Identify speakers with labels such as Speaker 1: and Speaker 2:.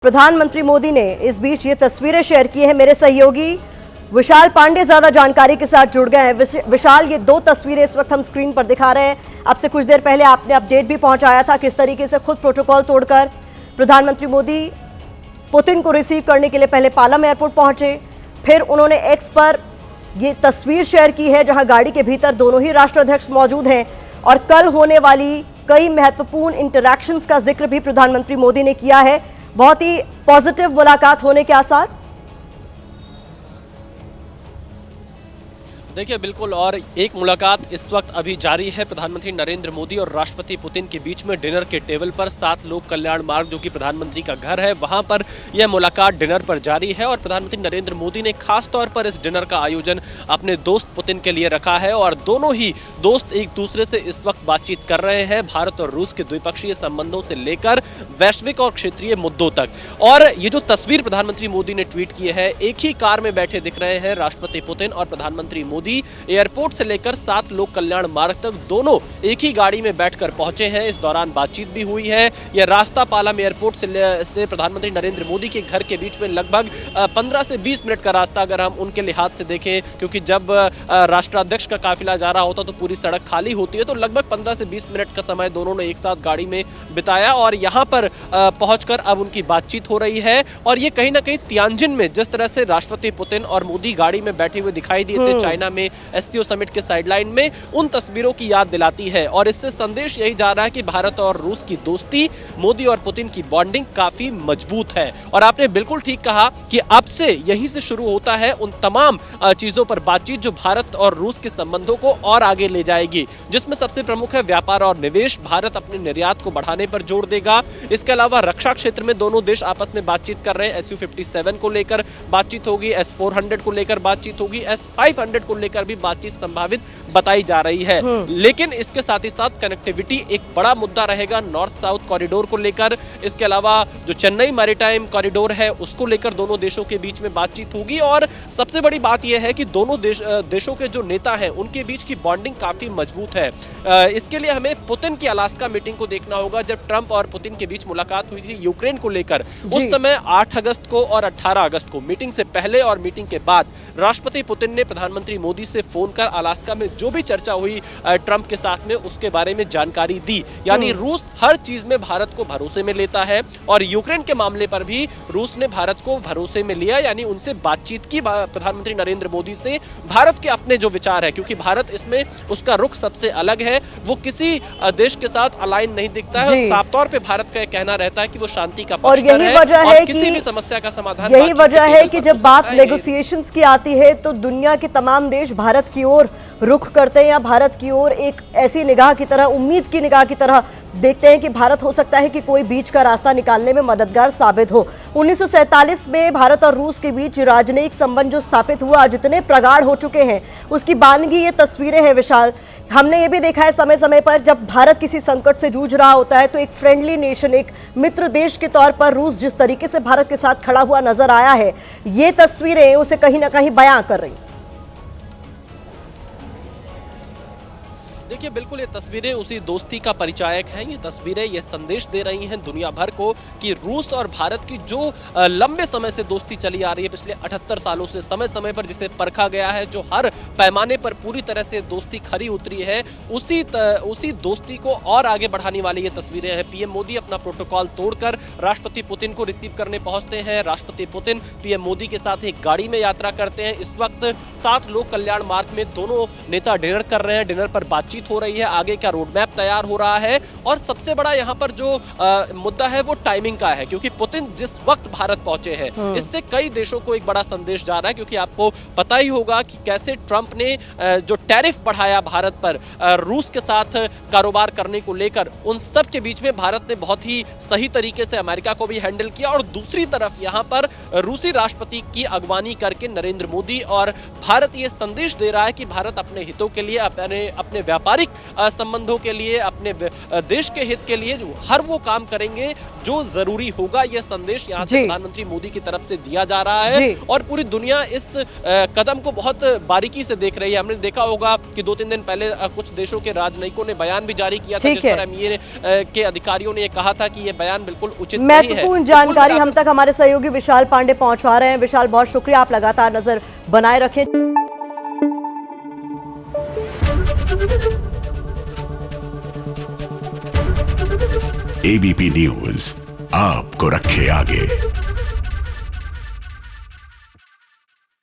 Speaker 1: प्रधानमंत्री मोदी ने इस बीच ये तस्वीरें शेयर की हैं। मेरे सहयोगी विशाल पांडे ज्यादा जानकारी के साथ जुड़ गए हैं। विशाल, ये दो तस्वीरें इस वक्त हम स्क्रीन पर दिखा रहे हैं। आपसे कुछ देर पहले आपने अपडेट भी पहुंचाया था किस तरीके से खुद प्रोटोकॉल तोड़कर प्रधानमंत्री मोदी पुतिन को रिसीव करने के लिए पहले पालम एयरपोर्ट पहुंचे, फिर उन्होंने एक्स पर ये तस्वीर शेयर की है जहां गाड़ी के भीतर दोनों ही राष्ट्राध्यक्ष मौजूद हैं और कल होने वाली कई महत्वपूर्ण इंटरैक्शंस का जिक्र भी प्रधानमंत्री मोदी ने किया है। बहुत ही पॉजिटिव मुलाकात होने के आसार।
Speaker 2: देखिए बिल्कुल, और एक मुलाकात इस वक्त अभी जारी है प्रधानमंत्री नरेंद्र मोदी और राष्ट्रपति पुतिन के बीच में डिनर के टेबल पर। 7 लोक कल्याण मार्ग जो कि प्रधानमंत्री का घर है, वहां पर यह मुलाकात डिनर पर जारी है। और प्रधानमंत्री नरेंद्र मोदी ने खास तौर पर इस डिनर का आयोजन अपने दोस्त पुतिन के लिए रखा है और दोनों ही दोस्त एक दूसरे से इस वक्त बातचीत कर रहे हैं, भारत और रूस के द्विपक्षीय संबंधों से लेकर वैश्विक और क्षेत्रीय मुद्दों तक। और ये जो तस्वीर प्रधानमंत्री मोदी ने ट्वीट की है, एक ही कार में बैठे दिख रहे हैं राष्ट्रपति पुतिन और प्रधानमंत्री मोदी। एयरपोर्ट से लेकर 7 लोक कल्याण मार्ग तक दोनों एक ही गाड़ी में बैठकर पहुंचे हैं। इस दौरान बातचीत भी हुई है। यह रास्ता पालम एयरपोर्ट से प्रधानमंत्री नरेंद्र मोदी के घर के बीच में लगभग 15 से 20 मिनट का रास्ता अगर हम उनके लिहाज से देखें, क्योंकि जब राष्ट्राध्यक्ष का काफिला जा रहा होता तो पूरी सड़क खाली होती है, तो लगभग 15 से 20 मिनट का समय दोनों ने एक साथ गाड़ी में बिताया और यहाँ पर पहुंचकर अब उनकी बातचीत हो रही है। और ये कहीं ना कहीं तियानजिन में जिस तरह से राष्ट्रपति पुतिन और मोदी गाड़ी में बैठे हुए दिखाई दिए थे चाइना में एससीओ समिट के साइडलाइन में, उन तस्वीरों की याद दिलाती है। और इससे संदेश यही जा रहा है कि भारत और रूस की दोस्ती, मोदी और पुतिन की बॉन्डिंग काफी मजबूत है। और आपने बिल्कुल ठीक कहा कि अब से यहीं से शुरू होता है उन तमाम चीजों पर बातचीत जो भारत और रूस के संबंधों को और आगे ले जाएगी, जिसमें सबसे प्रमुख है व्यापार और निवेश। भारत अपने निर्यात को बढ़ाने पर जोर देगा। इसके अलावा रक्षा क्षेत्र में दोनों देश आपस में बातचीत कर रहे हैं। SU-57 को लेकर बातचीत होगी, S-400 को लेकर बातचीत होगी, S-500 को लेकर भी बातचीत संभावित बताई जा रही है। लेकिन इसके साथ ही साथ कनेक्टिविटी एक बड़ा मुद्दा रहेगा नॉर्थ साउथ कॉरिडोर को लेकर। इसके अलावा जो चेन्नई मैरीटाइम कॉरिडोर है उसको लेकर दोनों देशों के बीच में बातचीत होगी। और सबसे बड़ी बात यह है कि दोनों देशों के जो नेता हैं उनके बीच की बॉन्डिंग काफी मजबूत है। इसके लिए हमें पुतिन की अलास्का मीटिंग को देखना होगा। जब ट्रंप और पुतिन के बीच मुलाकात हुई थी यूक्रेन को लेकर, उस समय 8 अगस्त को और 18 अगस्त को, मीटिंग से पहले और मीटिंग के बाद, राष्ट्रपति पुतिन ने प्रधानमंत्री मोदी से फोन कर अलास्का में जो भी चर्चा हुई ट्रंप के साथ में उसके बारे में जानकारी दी। यानी रूस हर चीज में भारत को भरोसे में लेता है और यूक्रेन के मामले पर भी रूस ने भारत को भरोसे में लिया, यानी उनसे बातचीत की प्रधानमंत्री नरेंद्र मोदी से। भारत के अपने जो विचार है, क्योंकि भारत इसमें उसका रुख सबसे अलग है, वो किसी देश के साथ अलाइन नहीं दिखता है। साफ तौर पे भारत का कहना रहता है कि वो शांति का पक्षधर है और किसी भी समस्या का समाधान।
Speaker 1: यही वजह है कि जब बात नेगोशिएशंस की आती है तो दुनिया के तमाम देश भारत की ओर रुख करते हैं या भारत की ओर एक ऐसी निगाह की तरह, उम्मीद की निगाह की तरह देखते हैं कि भारत हो सकता है कि कोई बीच का रास्ता निकालने में मददगार साबित हो। 1947 में भारत और रूस के बीच राजनयिक संबंध जो स्थापित हुआ आज इतने प्रगाढ़ हो चुके हैं, उसकी बानगी ये तस्वीरें हैं विशाल। हमने ये भी देखा है समय समय पर जब भारत किसी संकट से जूझ रहा होता है तो एक फ्रेंडली नेशन, एक मित्र देश के तौर पर रूस जिस तरीके से भारत के साथ खड़ा हुआ नजर आया है, ये तस्वीरें उसे कहीं ना कहीं बयां कर रही।
Speaker 2: देखिए बिल्कुल, ये तस्वीरें उसी दोस्ती का परिचायक हैं। ये तस्वीरें ये संदेश दे रही हैं दुनिया भर को कि रूस और भारत की जो लंबे समय से दोस्ती चली आ रही है, पिछले 78 सालों से, समय समय पर जिसे परखा गया है, जो हर पैमाने पर पूरी तरह से दोस्ती खरी उतरी है, उसी दोस्ती को और आगे बढ़ाने वाली ये तस्वीरें हैं। पीएम मोदी अपना प्रोटोकॉल तोड़कर राष्ट्रपति पुतिन को रिसीव करने पहुंचते हैं। राष्ट्रपति पुतिन पीएम मोदी के साथ एक गाड़ी में यात्रा करते हैं। इस वक्त 7 लोक कल्याण मार्ग में दोनों नेता डिनर कर रहे हैं। डिनर पर बातचीत हो रही है, आगे का रोड मैप तैयार हो रहा है। और सबसे बड़ा यहाँ पर जो मुद्दा है वो टाइमिंग का है, क्योंकि पुतिन जिस वक्त भारत पहुंचे हैं, इससे कई देशों को एक बड़ा संदेश जा रहा है। क्योंकि आपको पता ही होगा कि कैसे ट्रंप ने जो टैरिफ बढ़ाया भारत पर रूस के साथ कारोबार करने को लेकर, उन सब के बीच में भारत ने बहुत ही सही तरीके से अमेरिका को भी हैंडल किया। और दूसरी तरफ यहाँ पर रूसी राष्ट्रपति की अगवानी करके नरेंद्र मोदी और भारत ये संदेश दे रहा है कि भारत अपने हितों के लिए, अपने व्यापारिक व्यापारिक संबंधों के लिए, अपने देश के हित के लिए हर वो काम करेंगे जो जरूरी होगा। यह संदेश यहाँ से प्रधानमंत्री मोदी की तरफ से दिया जा रहा है और पूरी दुनिया इस कदम को बहुत बारीकी से देख रही है। हमने देखा होगा कि 2-3 दिन पहले कुछ देशों के राजनयिकों ने बयान भी जारी किया था, जिस पर एमईए के अधिकारियों ने कहा था कि यह बयान बिल्कुल उचित नहीं है।
Speaker 1: महत्वपूर्ण जानकारी हम तक हमारे सहयोगी विशाल पांडे पहुंचा रहे हैं। विशाल, बहुत शुक्रिया, आप लगातार नजर बनाए रखें।
Speaker 3: एबीपी न्यूज आपको रखे आगे।